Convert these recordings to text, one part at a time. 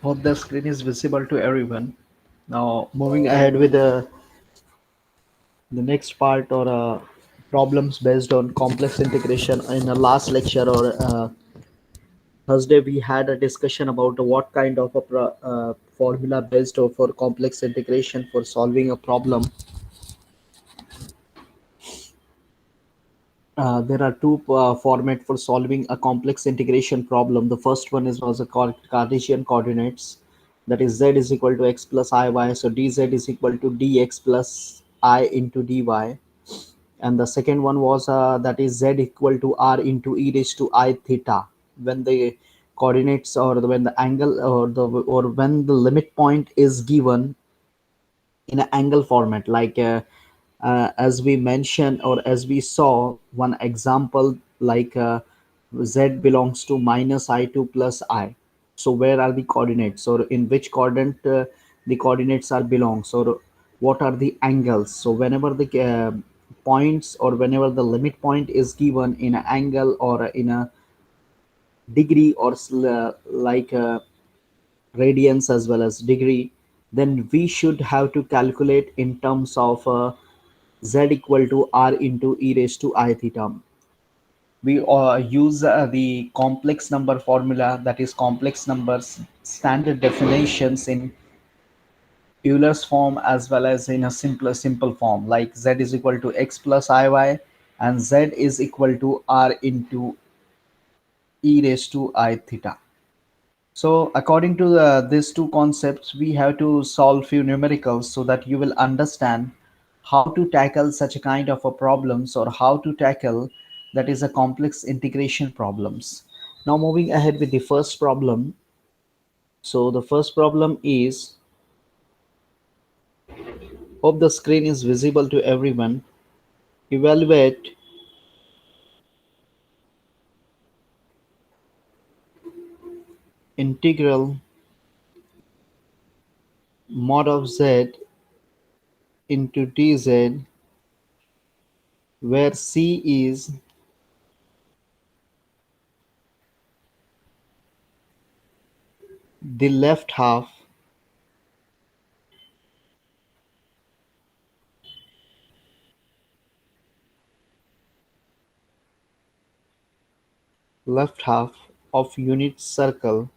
Hope the screen is visible to everyone. Now, moving ahead with the next part or problems based on complex integration. In the last lecture or Thursday, we had a discussion about what kind of a formula based for complex integration for solving a problem. There are two format for solving a complex integration problem. The first one is was a Cartesian coordinates, that is z is equal to x plus iy. So dz is equal to dx plus I into dy. And the second one was that is z equal to r into e raised to I theta. When the coordinates or when the angle or when the limit point is given in an angle format, like as we mentioned or as we saw one example, like z belongs to minus I2 plus I. So where are the coordinates, or in which quadrant the coordinates are belongs, or what are the angles? So whenever the points or whenever the limit point is given in an angle or in a degree or like radians as well as degree, then we should have to calculate in terms of z equal to r into e raised to I theta. We use the complex number formula, that is complex numbers standard definitions in Euler's form as well as in a simple form, like z is equal to x plus iy and z is equal to r into e raised to I theta. So according to these two concepts, we have to solve few numericals so that you will understand how to tackle such a kind of a problems, or how to tackle that is a complex integration problems. Now moving ahead with the first problem. So the first problem is, hope the screen is visible to everyone. Evaluate integral mod of z into dz, where c is the left half of unit circle.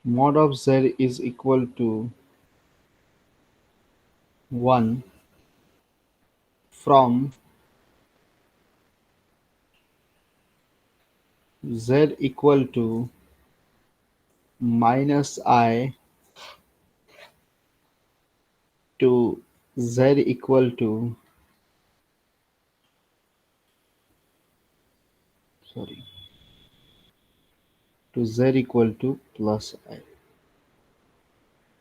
Mod of z is equal to 1 from z equal to minus I to z equal to, sorry, to z equal to plus I.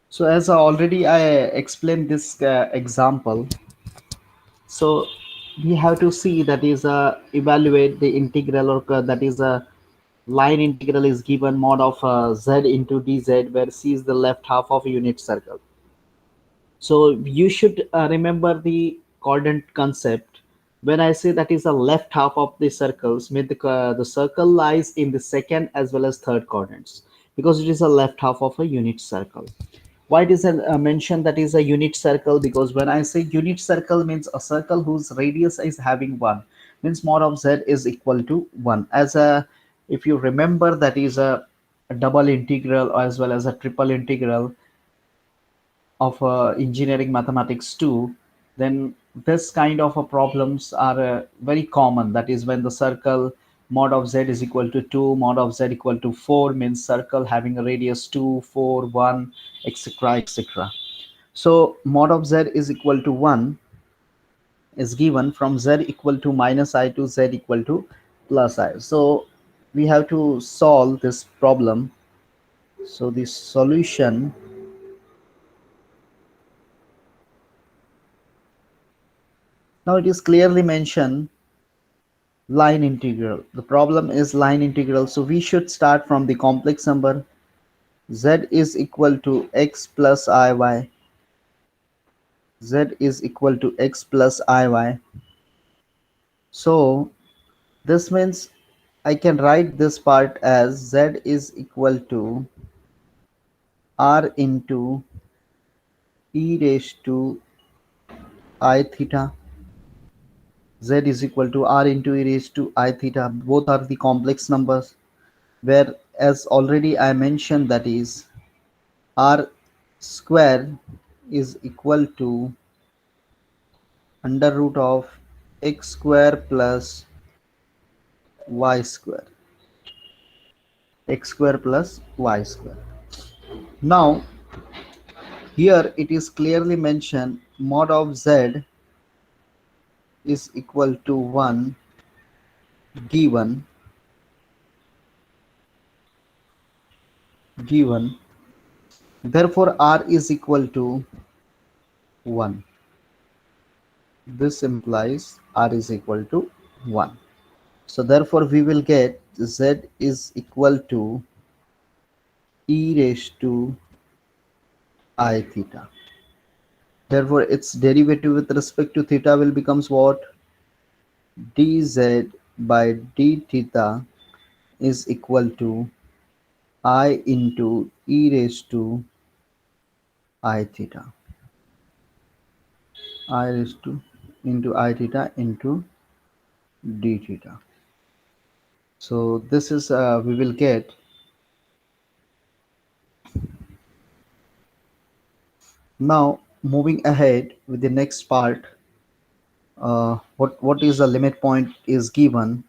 So as I explained this example, so we have to see, that is evaluate the integral, or that is a line integral is given mod of z into dz, where c is the left half of a unit circle. So you should remember the coordinate concept. When I say that is the left half of the circles, mean the circle lies in the second as well as third coordinates, because it is a left half of a unit circle. Why it is mentioned that is a unit circle? Because when I say unit circle, means a circle whose radius is having 1, means mod of z is equal to 1. As a, if you remember, that is a double integral as well as a triple integral of engineering mathematics 2, then this kind of problems are very common. That is when the circle mod of z is equal to 2, mod of z equal to 4, means circle having a radius 2, 4, 1, etc., etc. So mod of z is equal to 1 is given from z equal to minus I to z equal to plus I. So we have to solve this problem. So the solution, now it is clearly mentioned line integral. The problem is line integral. So we should start from the complex number. Z is equal to x plus iy Z is equal to x plus iy. So this means I can write this part as Z is equal to r into e raised to I theta. Z is equal to r into e raised to I theta. Both are the complex numbers, where as already I mentioned, that is r square is equal to under root of x square plus y square, x square plus y square. Now here it is clearly mentioned mod of z is equal to 1 given given therefore r is equal to 1. This implies r is equal to 1. So therefore we will get z is equal to e raised to I theta. Therefore its derivative with respect to theta will becomes what? Dz by d theta is equal to I into e raised to I theta. I raised to into I theta into d theta. So this is we will get. Now moving ahead with the next part, what is the limit point is given.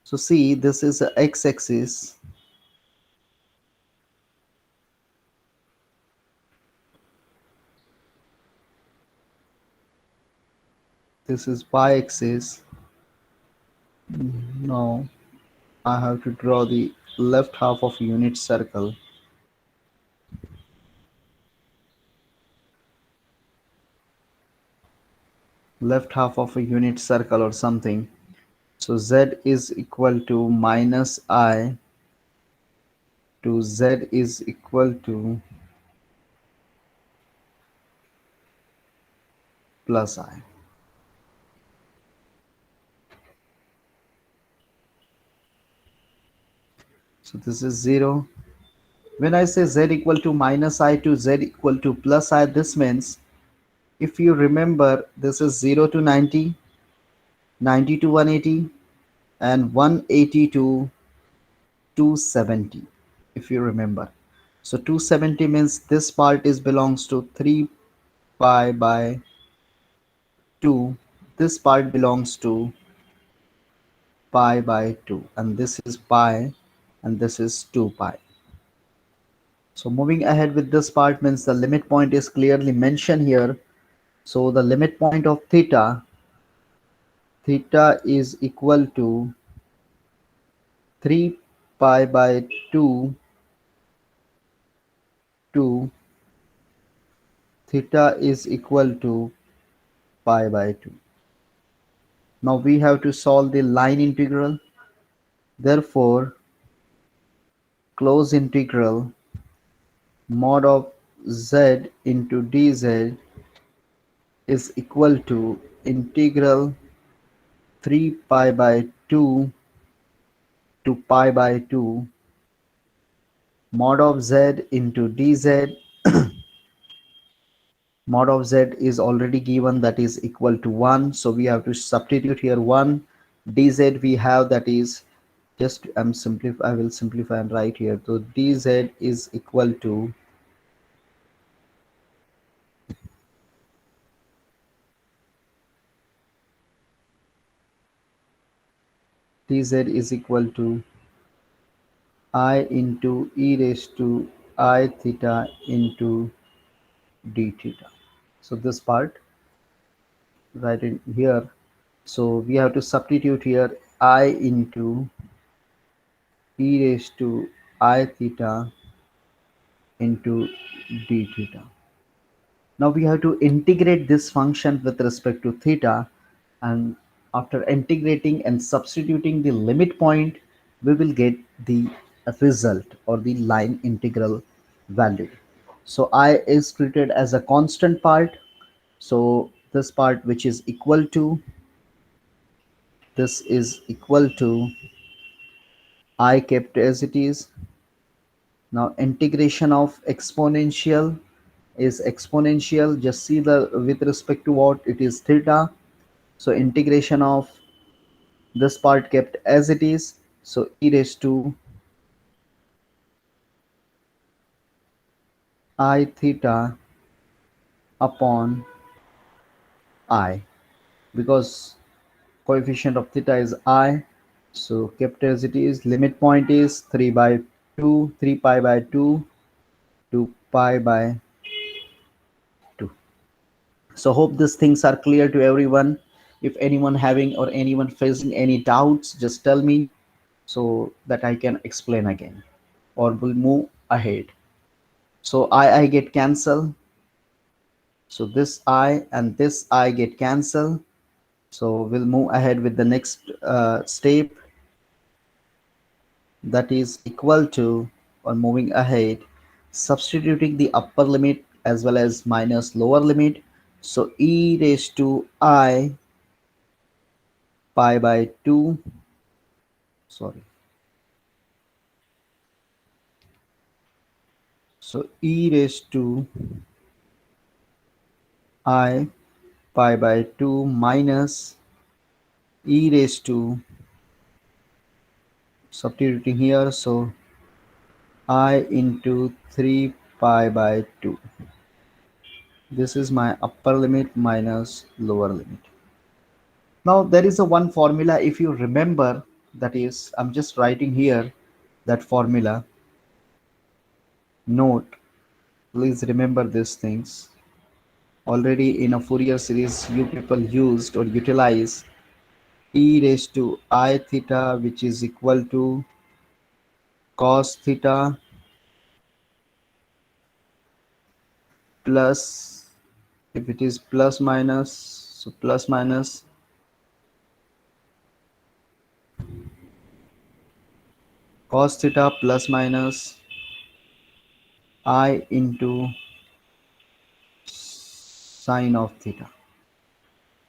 So see, this is a x-axis, this is y-axis. Now I have to draw the left half of unit circle. Left half of a unit circle or something. So z is equal to minus I to z is equal to plus I. So this is 0. When I say z equal to minus I to z equal to plus I, this means if you remember, this is 0 to 90, 90 to 180, and 180 to 270, if you remember. So 270 means this part is belongs to 3 pi by 2. This part belongs to pi by 2, and this is pi, and this is 2 pi. So moving ahead with this part means the limit point is clearly mentioned here. So the limit point of theta is equal to 3 pi by 2 to theta is equal to pi by 2. Now we have to solve the line integral. Therefore, close integral mod of z into dz is equal to integral 3 pi by 2 to pi by 2 mod of z into dz. Mod of z is already given, that is equal to 1, so we have to substitute here 1. Dz we have, that is just I will simplify and write here. So dz is equal to I into e raised to I theta into d theta. So this part right in here. So we have to substitute here I into e raised to I theta into d theta. Now we have to integrate this function with respect to theta, and after integrating and substituting the limit point, we will get the result or the line integral value. So I is treated as a constant part, So this part which is equal to, this is equal to I kept as it is. Now integration of exponential is exponential. Just see the with respect to what it is theta. So integration of this part kept as it is. So e raised to I theta upon I, because coefficient of theta is I. So kept as it is. Limit point is 3 by 2, 3 pi by 2 to pi by 2. So hope these things are clear to everyone. If anyone having or anyone facing any doubts, just tell me so that I can explain again, or we'll move ahead. So I get cancelled. So this I and this I get cancelled. So we'll move ahead with the next step, that is equal to, or moving ahead, substituting the upper limit as well as minus lower limit. So e raised to I pi by 2, sorry, so e raised to I pi by 2 minus e raised to, substituting here, so I into 3 pi by 2. This is my upper limit minus lower limit. Now there is a one formula, if you remember, that is, I'm just writing here that formula. Note, please remember these things. Already in a Fourier series, you people used or utilize e raised to I theta, which is equal to cos theta plus, if it is plus minus, so plus minus cos theta plus minus I into sine of theta.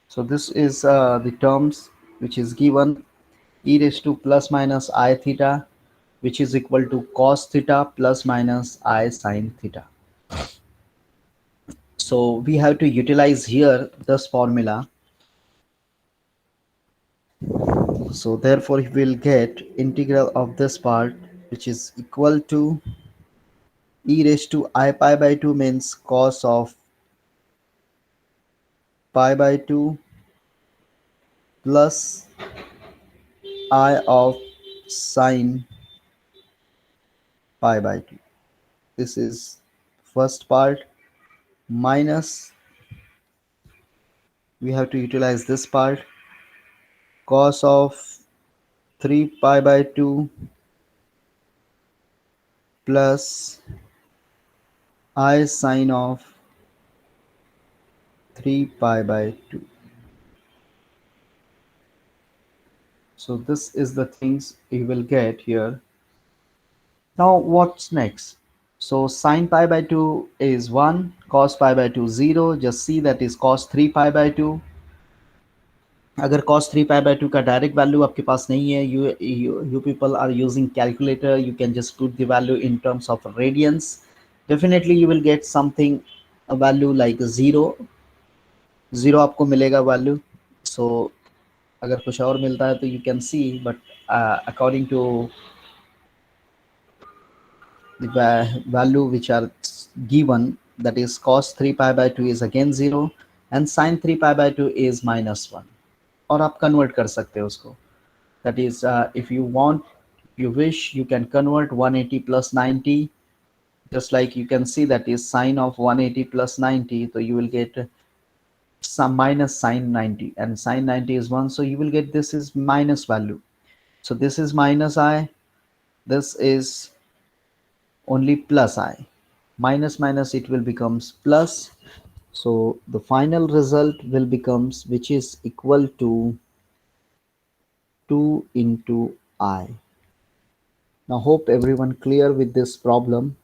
So this is the terms which is given, e raised to plus minus I theta, which is equal to cos theta plus minus I sine theta. So we have to utilize here this formula. So therefore we will get integral of this part, which is equal to e raised to I pi by 2 means cos of pi by 2 plus I of sine pi by 2. This is first part, minus, we have to utilize this part, cos of 3 pi by 2 plus I sine of 3 pi by 2. So this is the things you will get here. Now what's next? So sine pi by 2 is 1, cos pi by 2 0. Just see that is cos 3 pi by 2. अगर cos 3 pi by 2 का direct value आपके पास नहीं है, you people are using calculator, you can just put the value in terms of radians. Definitely you will get something, a value like 0 आपको मिलेगा value. So अगर कुछ और मिलता है तो you can see, but according to the value which are given, that is cos 3 pi by 2 is again 0 and sin 3 pi by 2 is -1. और आप convert कर सकते हो उसको, that is if you want, you wish, you can convert 180 plus 90, just like you can see that is sine of 180 plus 90, so you will get some minus sine 90, and sine 90 is 1, so you will get this is minus value. So this is minus I, this is only plus I, minus minus it will becomes plus. So the final result will becomes, which is equal to 2 into I. Now hope everyone clear with this problem.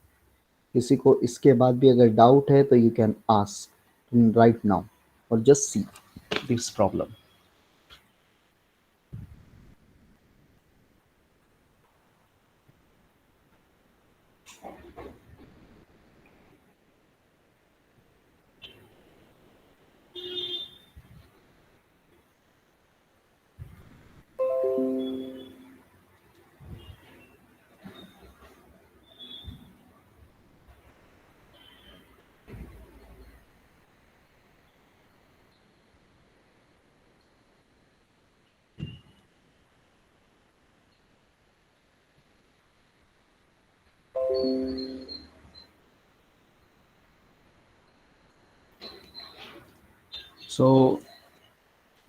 किसी को इसके बाद भी अगर doubt है तो you can ask right now. or just see this problem. So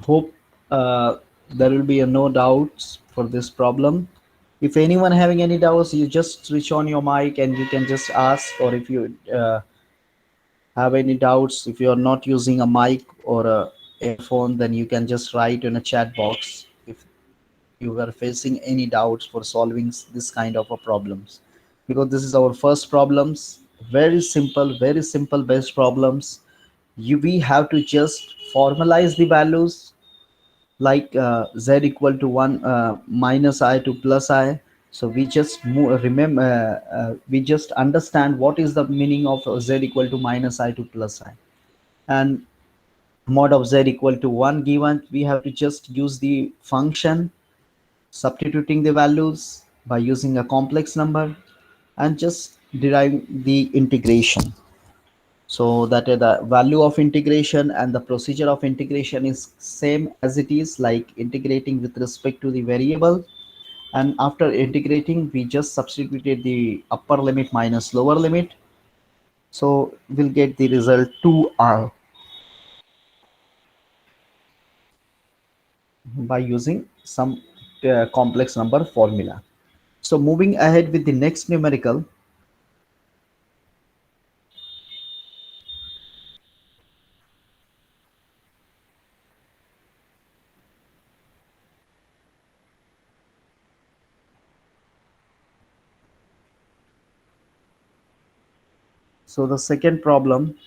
hope there will be no doubts for this problem. If anyone having any doubts, you just switch on your mic and you can just ask, or if you have any doubts, if you are not using a mic or a earphone, then you can just write in a chat box if you are facing any doubts for solving this kind of a problems, because this is our first problems. Very simple based problems. We have to just formalize the values, like z equal to 1 minus I to plus I. So we just remember, we just understand what is the meaning of z equal to minus I to plus I, and mod of z equal to 1 given, we have to just use the function, substituting the values by using a complex number, and just derive the integration. So that the value of integration and the procedure of integration is same as it is, like integrating with respect to the variable, and after integrating we just substituted the upper limit minus lower limit, so we'll get the result 2r by using some complex number formula. So moving ahead with the next numerical. So the second problem,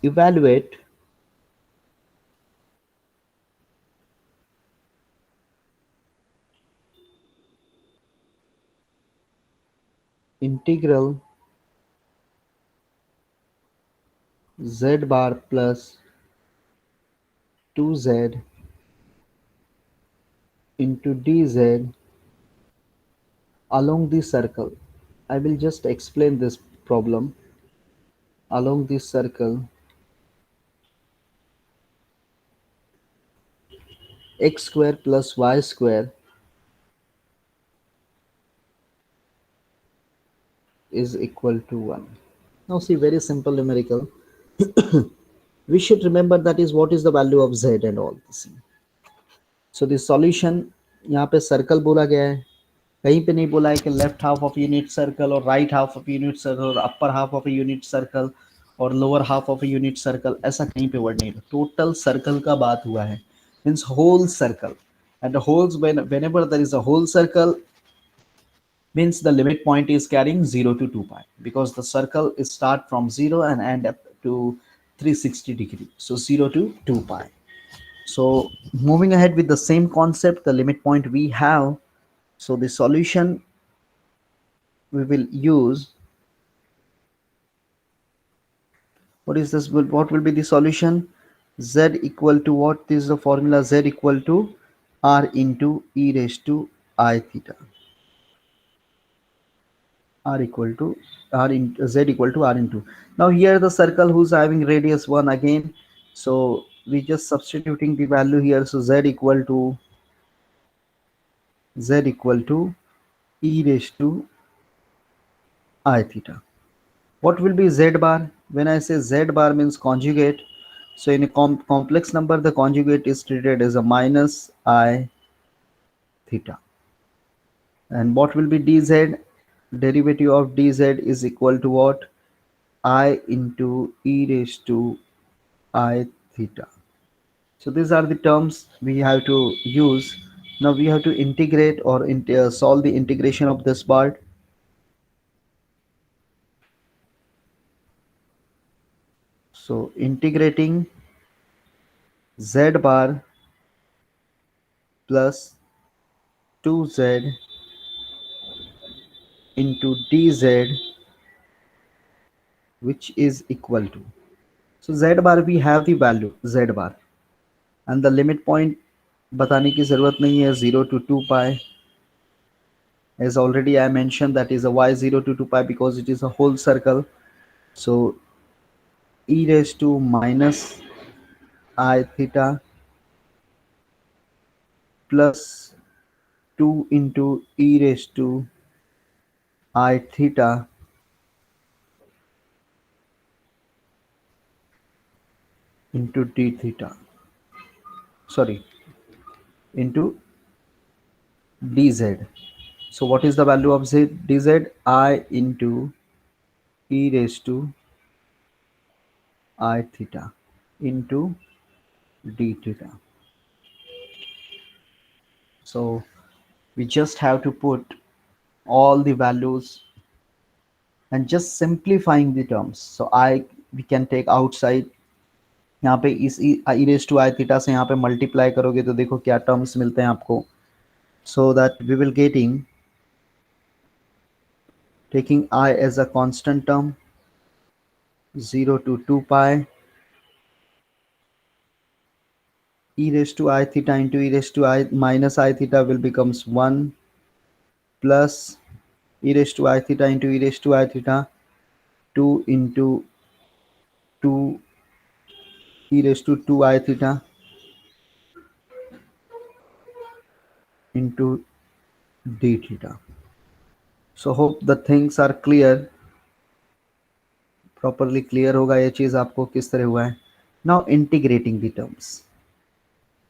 evaluate integral z bar plus 2z into dz along the circle. I will just explain this problem. Along this circle, x square plus y square is equal to 1. Now see, very simple numerical. We should remember that is what is the value of z and all this. So the solution, यहाँ पे circle बोला गया है, कहीं पे नहीं बोला है कि left half of unit circle और right half of unit circle और upper half of unit circle और lower half of unit circle, ऐसा कहीं पे वर्ड नहीं है, टोटल सर्कल का बात हुआ है, means whole circle. And the holes, whenever there is a whole circle, means the limit point is carrying 0 to 2 pi, because the circle is start from 0 and end up to 360 degree, so 0 to 2 pi. So moving ahead with the same concept, the limit point we have. So the solution we will use, what is this, what will be the solution? Z equal to, what is the formula? Z equal to r into e raised to I theta. R equal to r into z equal to r into. Now here the circle who's having radius 1 again, so we just substituting the value here. So z equal to e raised to I theta. What will be z bar? When I say z bar means conjugate, so in a complex number the conjugate is treated as a minus I theta. And what will be dz? Derivative of dz is equal to what? I into e raised to I theta. So these are the terms we have to use. Now we have to integrate or solve the integration of this part. So integrating z bar plus 2z into dz, which is equal to, so z bar we have the value z bar, and the limit point बताने की ज़रूरत नहीं है, 0 to 2 pi. As already I mentioned, that is a y 0 to 2 pi because it is a whole circle. So e raised to minus I theta plus 2 into e raised to I theta into d theta. Sorry, into dz. So what is the value of z dz? I into e raised to I theta into d theta. So we just have to put all the values and just simplifying the terms. So I we can take outside, यहाँ पे इस e raised to I theta से यहाँ पे multiply करोगे तो देखो क्या टर्म्स मिलते हैं आपको. So that we will getting, taking I as a constant term, 0 to 2 pi e raised to I theta into e raised to I minus I theta will becomes 1 plus e raised to I theta into e raised to I theta 2 into 2 e raised to 2 I theta into d theta. So hope the things are clear. Properly clear होगा ये चीज़ आपको किस तरह हुआ है. Now integrating the terms.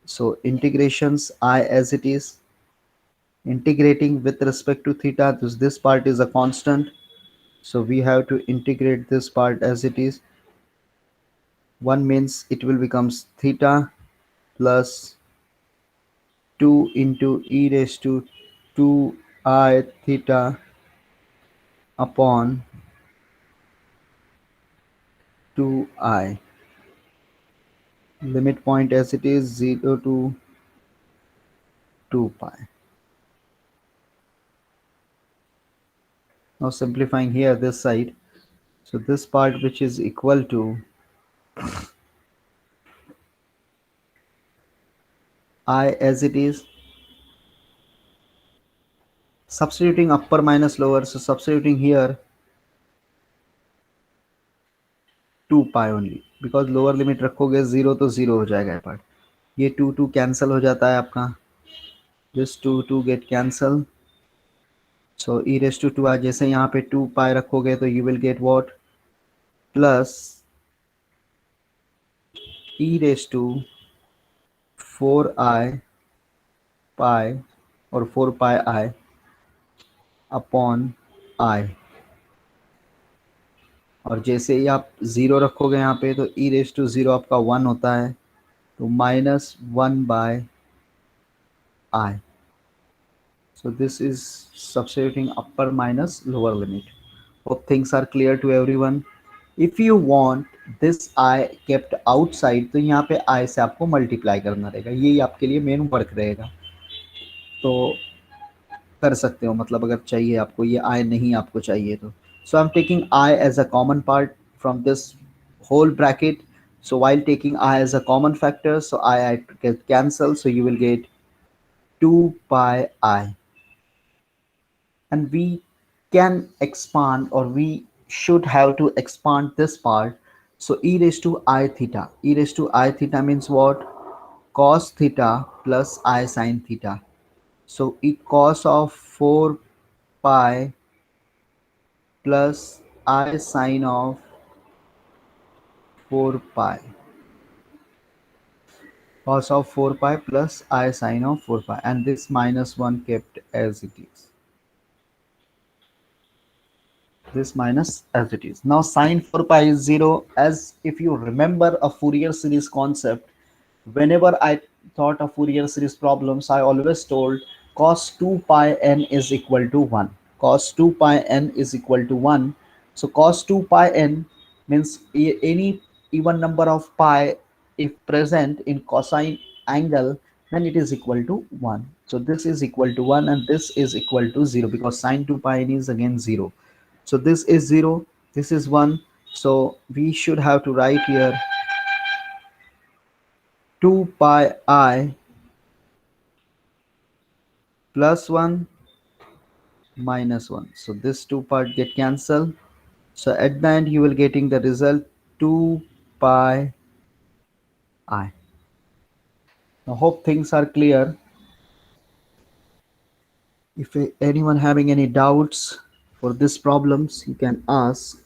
So integrations I as it is, integrating with respect to theta, this part is a constant, so we have to integrate this part as it is. One means it will becomes theta plus 2 into e raised to 2 I theta upon 2I. Limit point as it is 0 to 2 pi. Now simplifying here this side, so this part which is equal to I as it is, substituting upper minus lower, so substituting here 2 pi only, because lower limit रखोगे 0 तो 0 हो जाएगा part. ये 2 2 cancel हो जाता है आपका, this 2 2 get cancel. So e raise to 2 जैसे यहाँ पे 2 पाई रखोगे तो you will get what, plus e raise to 4i pi और 4 पाई आई अपॉन आई. और जैसे ही आप ज़ीरो रखोगे यहाँ पे तो ई रेस टू ज़ीरो आपका 1 होता है, तो minus 1 by I. So this is substituting upper minus lower limit. Hope things are clear to everyone. If you want this I kept outside, तो यहाँ पे I से आपको multiply करना रहेगा, यही आपके लिए मेन वर्क रहेगा. तो कर सकते हो, मतलब अगर चाहिए आपको ये I नहीं आपको चाहिए तो. So I'm taking I as a common part from this whole bracket. So while taking I as a common factor, so I get cancelled, so you will get 2 pi I. And we can expand, or we should have to expand this part. So e raised to I theta, e raised to I theta means what, cos theta plus I sin theta. So e cos of 4 pi plus I sin of 4 pi, cos of 4 pi plus I sin of 4 pi, and this minus 1 kept as it is. this minus as it is. Now sine 4 pi is 0. As if you remember a Fourier series concept, whenever I thought of Fourier series problems, I always told cos 2 pi n is equal to 1. Cos 2 pi n is equal to 1. So cos 2 pi n means any even number of pi if present in cosine angle, then it is equal to 1. So this is equal to 1 and this is equal to 0 because sine 2 pi n is again 0. So this is 0, this is 1. So we should have to write here 2 pi I plus 1 minus 1. So this two part get cancelled. So at the end you will getting the result 2 pi I. I hope things are clear. If anyone having any doubts for this problems, you can ask.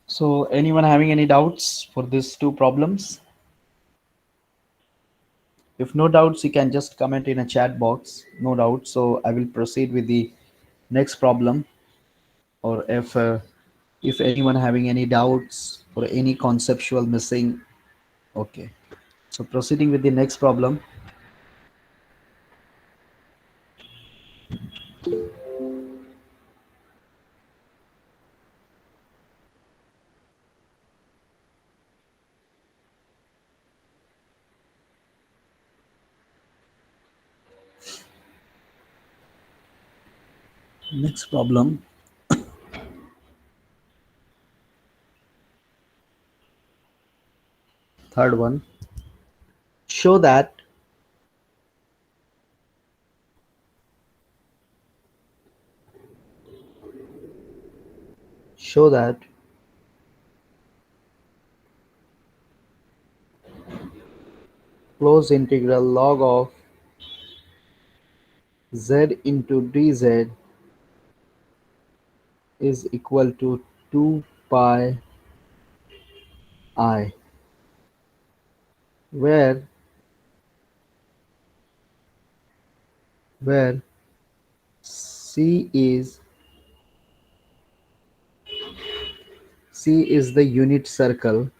So anyone having any doubts for these two problems? If no doubts, you can just comment in a chat box. No doubt. So I will proceed with the next problem. Or if anyone having any doubts or any conceptual missing, okay. So proceeding with the next problem. Next problem. Third one. Show that show that close integral log of z into dz is equal to 2 pi I, where where c is the unit circle,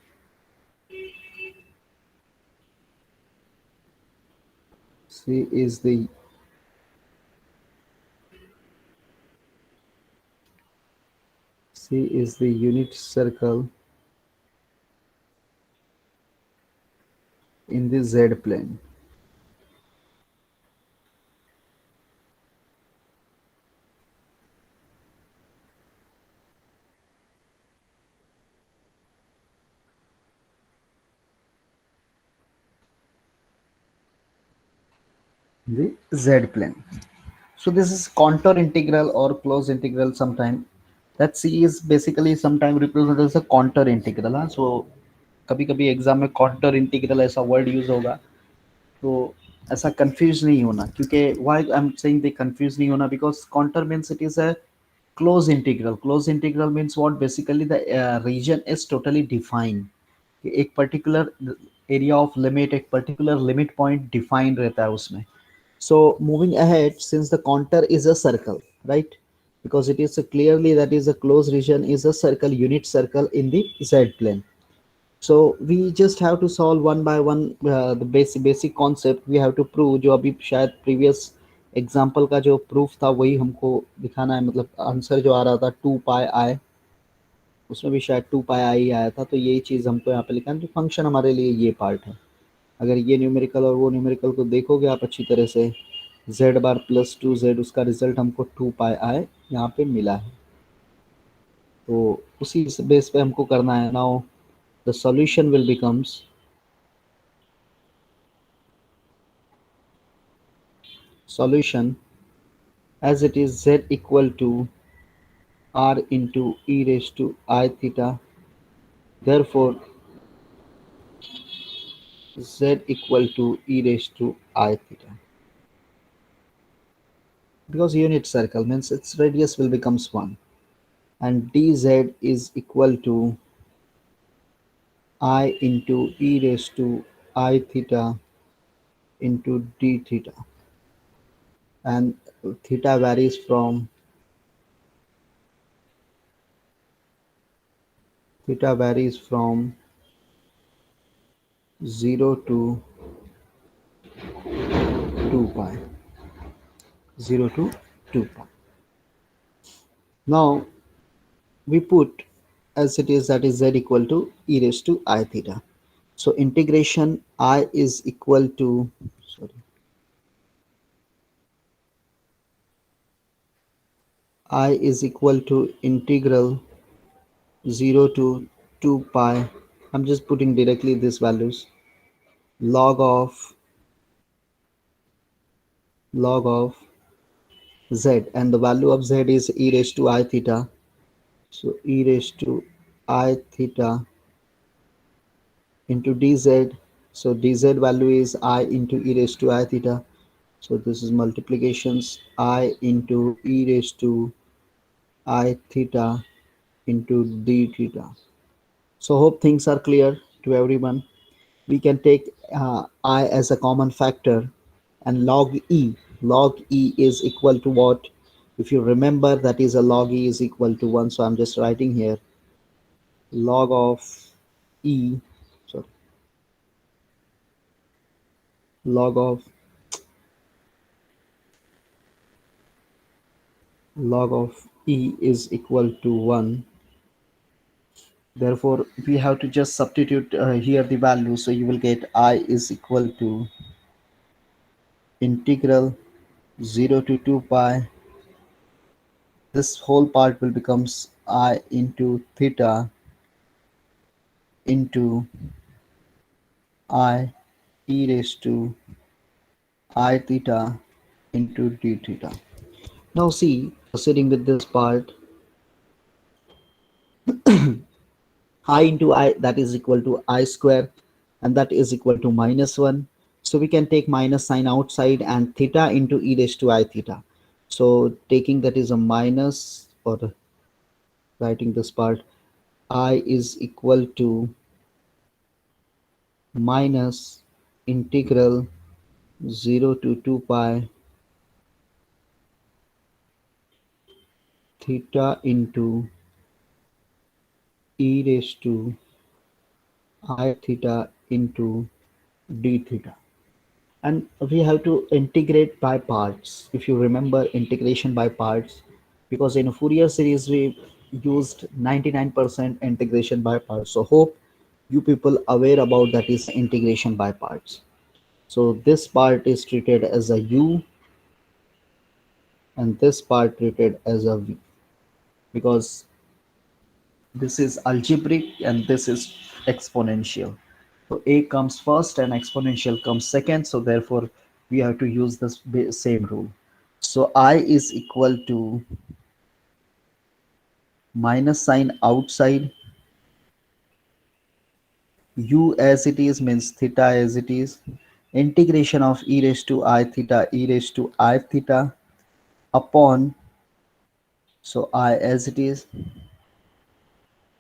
c is the c is the unit circle in the z plane. The z plane. So this is contour integral or close integral sometime. That c is basically sometime represented as a contour integral. हाँ, so कभी कभी exam में contour integral ऐसा word use होगा, तो ऐसा confuse नहीं होना, क्योंकि why I am saying they confuse नहीं होना, because contour means it is a close integral. Close integral means what? Basically the region is totally defined. एक पर्टिकुलर एरिया ऑफ लिमिट, एक पर्टिकुलर लिमिट पॉइंट डिफाइंड रहता है उसमें. So moving ahead, since the contour is a circle, right? Because it is a clearly that is a closed region is a circle, unit circle in the z plane. So we just have to solve one by one the basic concept we have to prove. जो अभी शायद previous example का जो proof था वही हमको दिखाना है, मतलब आंसर जो आ रहा था 2 pi I, उसमें भी शायद 2 पाई आई आया था, तो यही चीज़ हमको यहाँ पे लिखा है, तो फंक्शन हमारे लिए ये पार्ट है। अगर ये न्यूमेरिकल और वो न्यूमेरिकल को देखोगे आप अच्छी तरह से, जेड बार प्लस 2z, उसका रिजल्ट हमको 2 पाई यहाँ पे मिला है। तो उसी बेस पे हमको करना है। Now the solution will becomes solution as it is z equal to r into e raised to I theta. Therefore, z equal to e raised to I theta. Because unit circle means its radius will becomes 1, and dz is equal to I into e raised to I theta into d theta, and theta varies from theta varies from 0 to 2 pi, 0 to 2 pi. Now we put as it is, that is z equal to e raised to I theta. So integration I is equal to, sorry, I is equal to integral 0 to 2 pi. I'm just putting directly these values, log of z, and the value of z is e raised to I theta. So e raised to I theta into dz. So dz value is I into e raised to I theta. So this is multiplications I into e raised to I theta into d theta. So hope things are clear to everyone. We can take I as a common factor, and log e is equal to what? If you remember, that is a log e is equal to 1. So I'm just writing here log of e, sorry, log of e is equal to 1. Therefore, we have to just substitute here the value. So you will get I is equal to integral 0 to 2 pi. This whole part will becomes I into theta into I e raised to I theta into d theta. Now see, proceeding with this part, I into I, that is equal to I square, and that is equal to -1. So we can take minus sign outside, and theta into e raised to I theta. So taking that is a minus, or writing this part, I is equal to minus integral 0 to 2 pi theta into e raised to I theta into d theta. And we have to integrate by parts. If you remember integration by parts, because in a Fourier series we used 99% integration by parts. So hope you people aware about that is integration by parts. So this part is treated as a u, and this part treated as a v, because this is algebraic and this is exponential. So a comes first and exponential comes second. So therefore we have to use this same rule. So I is equal to minus sign outside, u as it is means theta as it is, integration of e raised to I theta, e raised to I theta upon, so I as it is,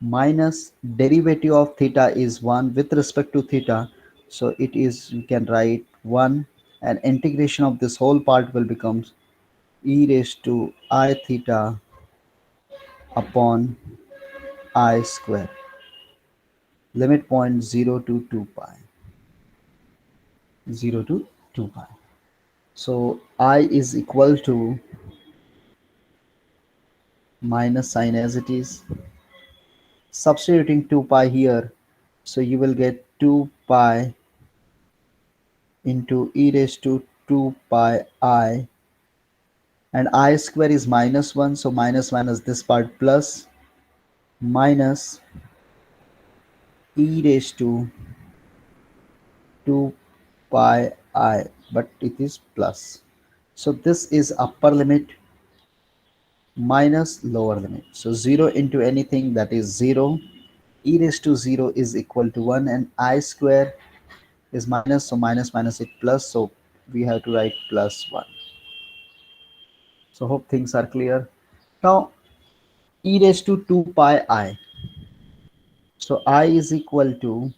minus derivative of theta is 1 with respect to theta. So it is, you can write 1, and integration of this whole part will become e raised to I theta upon I square, limit point 0 to 2 pi, 0 to 2 pi. So I is equal to minus sign as it is, Substituting 2 pi here, so you will get 2 pi into e raised to 2 pi I, and I square is minus 1, so minus minus this part plus, minus e raised to 2 pi I, but it is plus. So this is upper limit minus lower limit. So 0 into anything, that is 0. E raised to 0 is equal to 1, and I square is minus, so minus minus it plus, so we have to write plus 1. So hope things are clear. Now e raised to 2 pi I. So I is equal to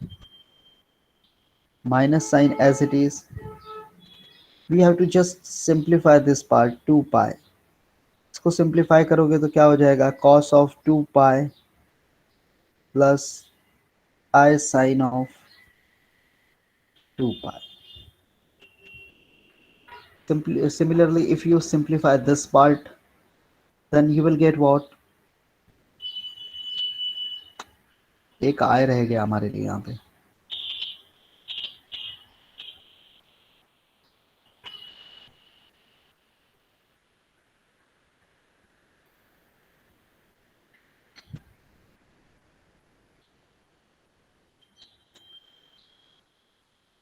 minus sign as it is. We have to just simplify this part 2 pi. इसको simplify करोगे तो क्या हो जाएगा, cos of 2 pi plus I sin of 2 pi. Similarly, if you simplify this part, then you will get what, एक I रह गया हमारे लिए यहाँ पे.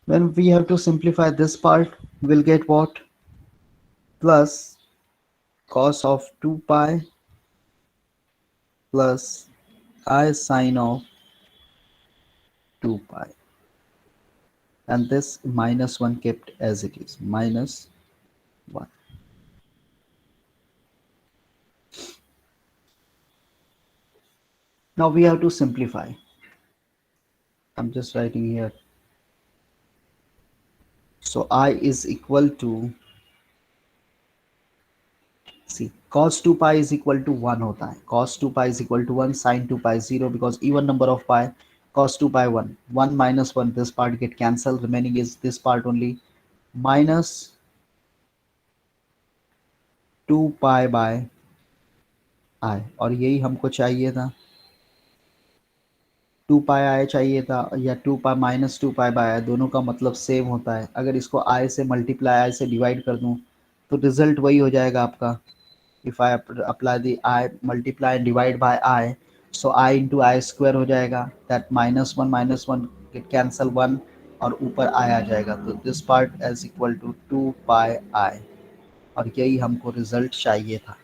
When we have to simplify this part, we'll get what, plus cos of 2 pi plus I sin of 2 pi, and this minus 1 kept as it is, minus 1. Now we have to simplify. I'm just writing here. So I is equal to, see, cos 2 pi is equal to 1 होता है, cos 2 pi is equal to 1, sin 2 pi 0, because even number of pi, cos 2 pi 1, 1 minus 1, this part get cancelled, remaining is this part only, minus 2 pi by I, और यही हमको चाहिए था, 2 pi आई चाहिए था, या 2 पाई माइनस 2 पाई बाय आई, दोनों का मतलब सेम होता है. अगर इसको आई से मल्टीप्लाई आई से डिवाइड कर दूं तो रिजल्ट वही हो जाएगा आपका. If I apply the I multiply and divide by I, so I into I square हो जाएगा, that minus one get cancel 1, और ऊपर आई आ जाएगा, तो this part as equal to 2 pi I, और यही हमको रिजल्ट चाहिए था.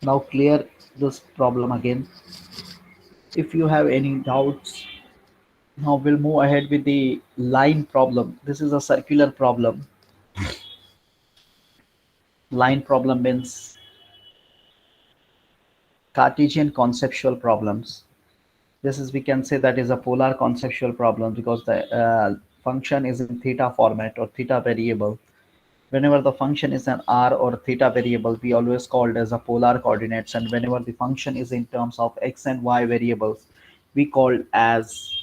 Now clear this problem again. If you have any doubts, now we'll move ahead with the line problem. This is a circular problem. Line problem means Cartesian conceptual problems. This is, we can say that is a polar conceptual problem, because the function is in theta format or theta variable. Whenever the function is an r or theta variable, we always called as a polar coordinates, and whenever the function is in terms of x and y variables, we called as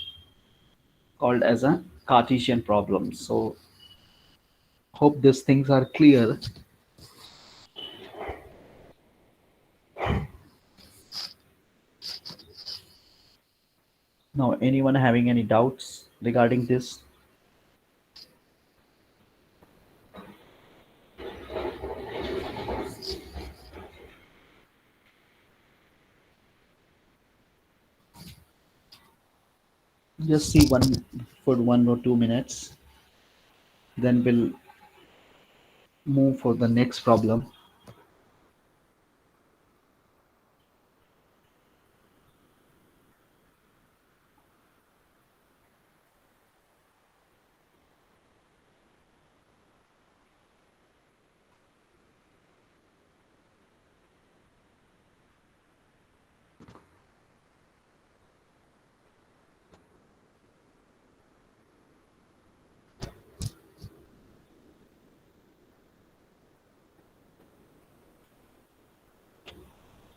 a Cartesian problem. So hope these things are clear. Now, anyone having any doubts regarding this? Just see one for 1 or 2 minutes, then we'll move for the next problem.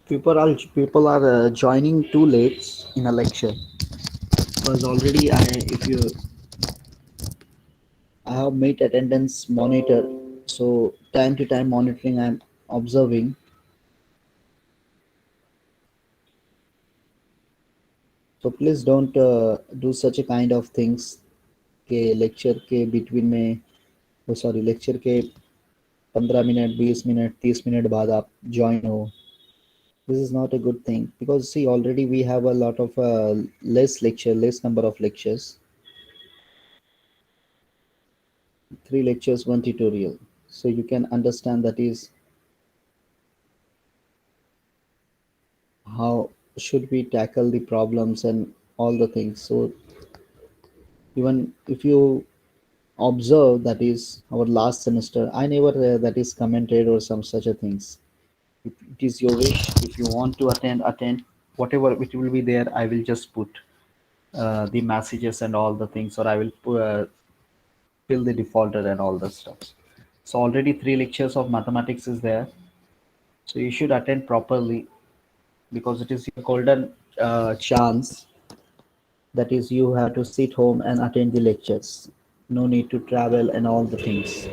People are joining too late in a lecture, because already I have made attendance monitor, so time to time monitoring observing. So please don't do such a kind of things के lecture के between में, वो sorry lecture के 15 minute 20 minute 30 minute बाद आप join हो. This is not a good thing because see already we have a lot of less number of lectures, 3 lectures 1 tutorial, so you can understand that is how should we tackle the problems and all the things. So even if you observe that is our last semester, I never that is commented or some such a things. If it is your wish, if you want to attend whatever it will be there, I will just put the messages and all the things, or I will fill the defaulter and all the stuff. So already 3 lectures of mathematics is there, so you should attend properly because it is your golden chance. That is, you have to sit home and attend the lectures. No need to travel and all the things.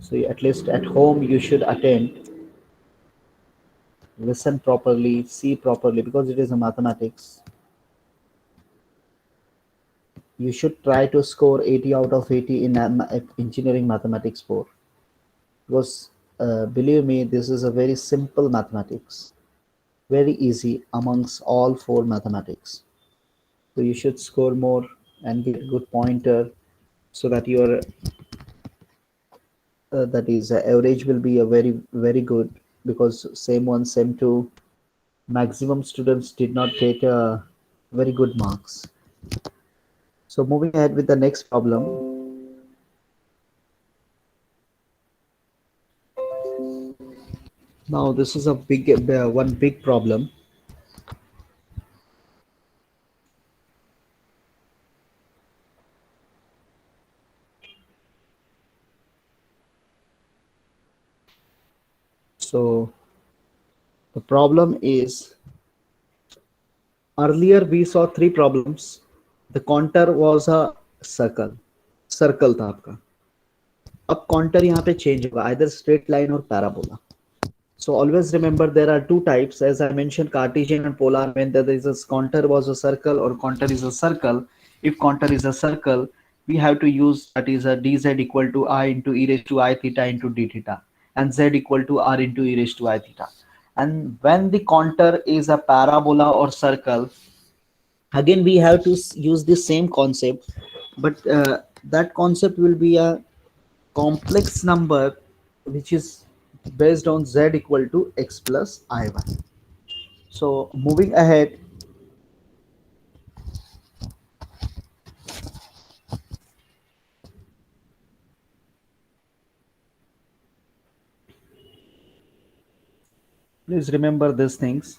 So at least at home you should attend, listen properly, see properly because it is a mathematics. You should try to score 80 out of 80 in engineering mathematics 4 because believe me, this is a very simple mathematics, very easy amongst all 4 mathematics. So you should score more and get good pointer so that your that is average will be a very good, because same one same two maximum students did not get very good marks. So moving ahead with the next problem. Now this is a big one big problem. So the problem is, earlier we saw 3 problems. The contour was a circle, circle था आपका. अब contour यहाँ पे change होगा, either straight line or parabola. So always remember there are 2 types, as I mentioned, Cartesian and polar. When there is a contour was a circle or contour is a circle, if contour is a circle, we have to use that is a dz equal to I into e raised to I theta into d theta, and z equal to r into e raised to I theta. And when the contour is a parabola or circle, again we have to use the same concept, but that concept will be a complex number which is based on z equal to x plus iy. So moving ahead, please remember these things.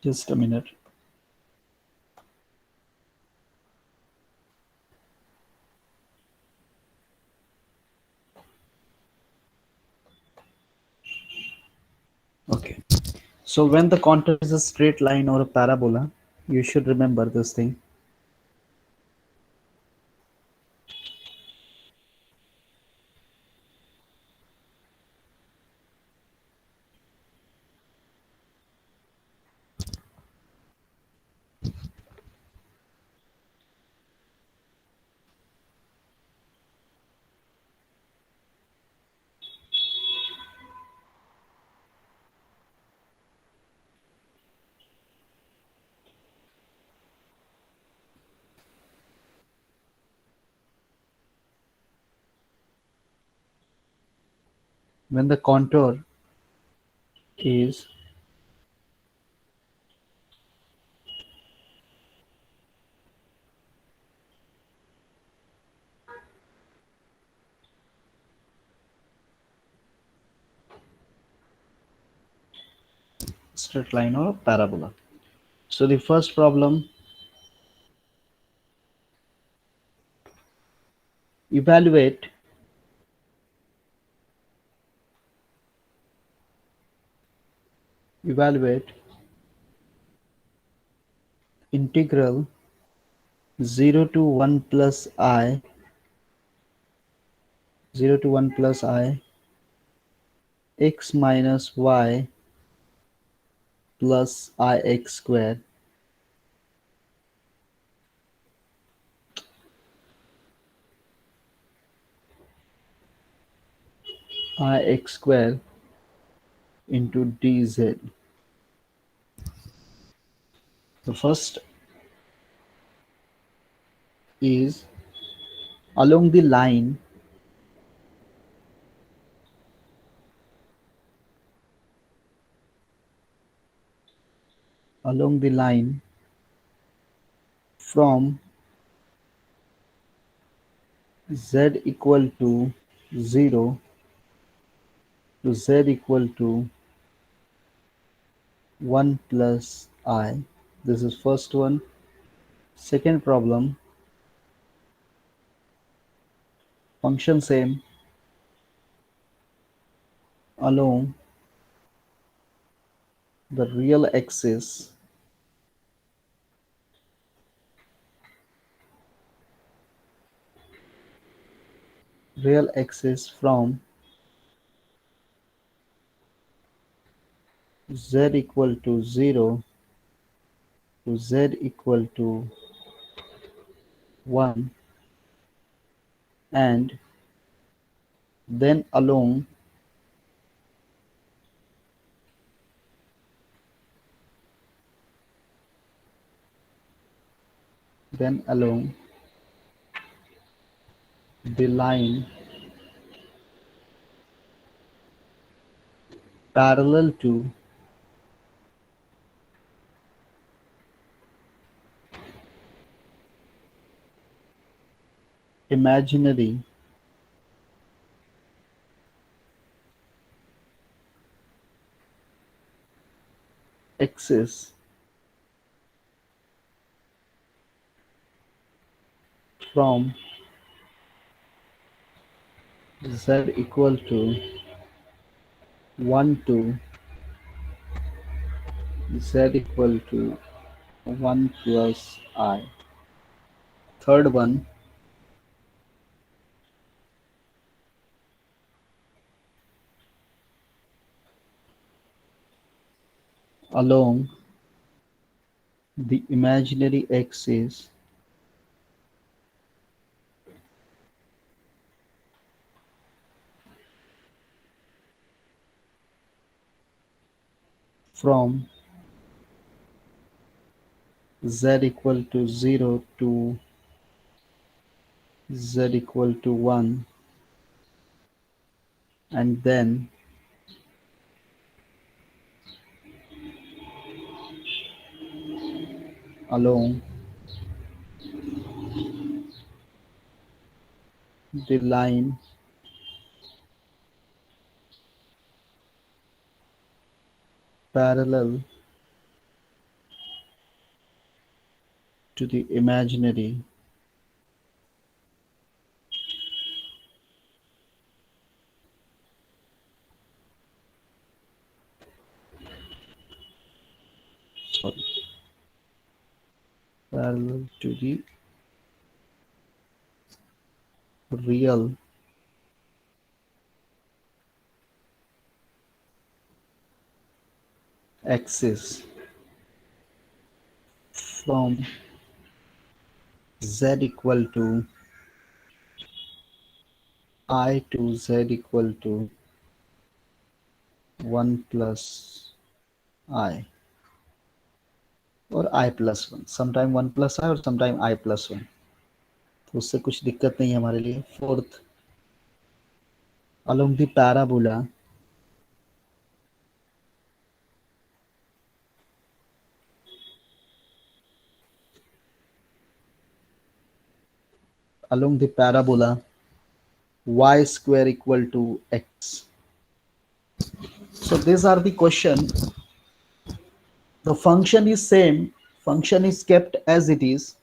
Just a minute. So when the contour is a straight line or a parabola, you should remember this thing. When the contour is straight line or parabola. So the first problem, evaluate evaluate integral 0 to 1 plus I 0 to 1 plus I x minus y plus ix square ix square into dz. The first is along the line along the line from z equal to 0 to z equal to 1 plus I. This is first one. Second problem, function same along the real axis from z equal to 0 to z equal to 1 and then along the line parallel to imaginary axis from z equal to 1 to z equal to 1 plus I. Third one, along the imaginary axis from z equal to 0 to z equal to 1 and then along the line parallel to the imaginary sorry, parallel to the real axis from z equal to I to z equal to 1 plus I और I plus 1, sometime 1 plus I और sometime I plus 1, तो उससे कुछ दिक्कत नहीं है हमारे लिए. Fourth, along the parabola y square equal to x. So these are the question. The function is same, function is kept as it is,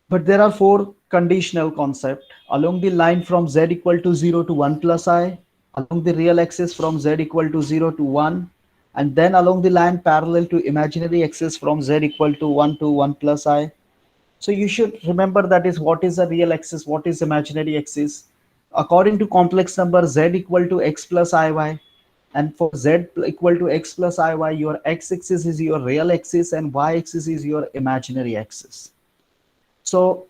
but there are four conditional concept. Along the line from z equal to 0 to 1 plus I, along the real axis from z equal to 0 to 1, and then along the line parallel to imaginary axis from z equal to 1 to 1 plus I. So you should remember that is what is a real axis, what is imaginary axis. According to complex number, z equal to x plus iy, and for z equal to x plus iy, your x-axis is your real axis and y-axis is your imaginary axis. So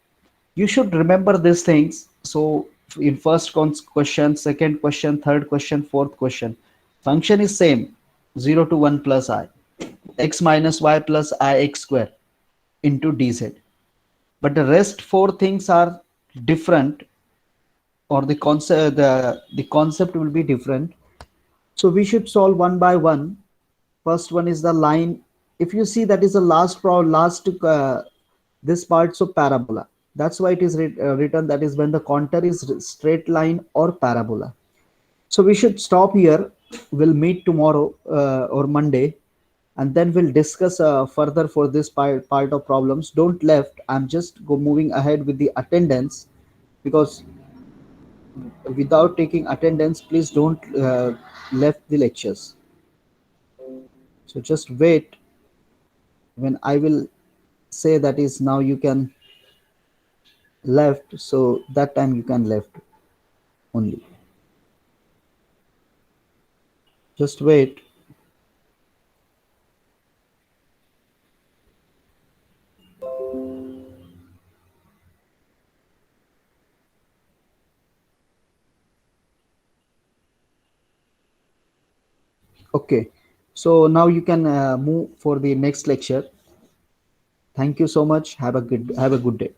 you should remember these things. So in first question, second question, third question, fourth question, function is same, 0 to 1 plus I, x minus y plus I x square into dz. But the rest four things are different, or the concept will be different. So we should solve one by one. First one is the line. If you see, that is the last this parts of parabola. That's why it is written that is when the contour is straight line or parabola. So we should stop here. We'll meet tomorrow or Monday, and then we'll discuss further for this part of problems. Don't left. I'm just moving ahead with the attendance, because without taking attendance, please don't left the lectures. So just wait when I will say that is now you can left, so that time you can left only. Just wait. Okay, so now you can move for the next lecture. Thank you so much. Have a good day.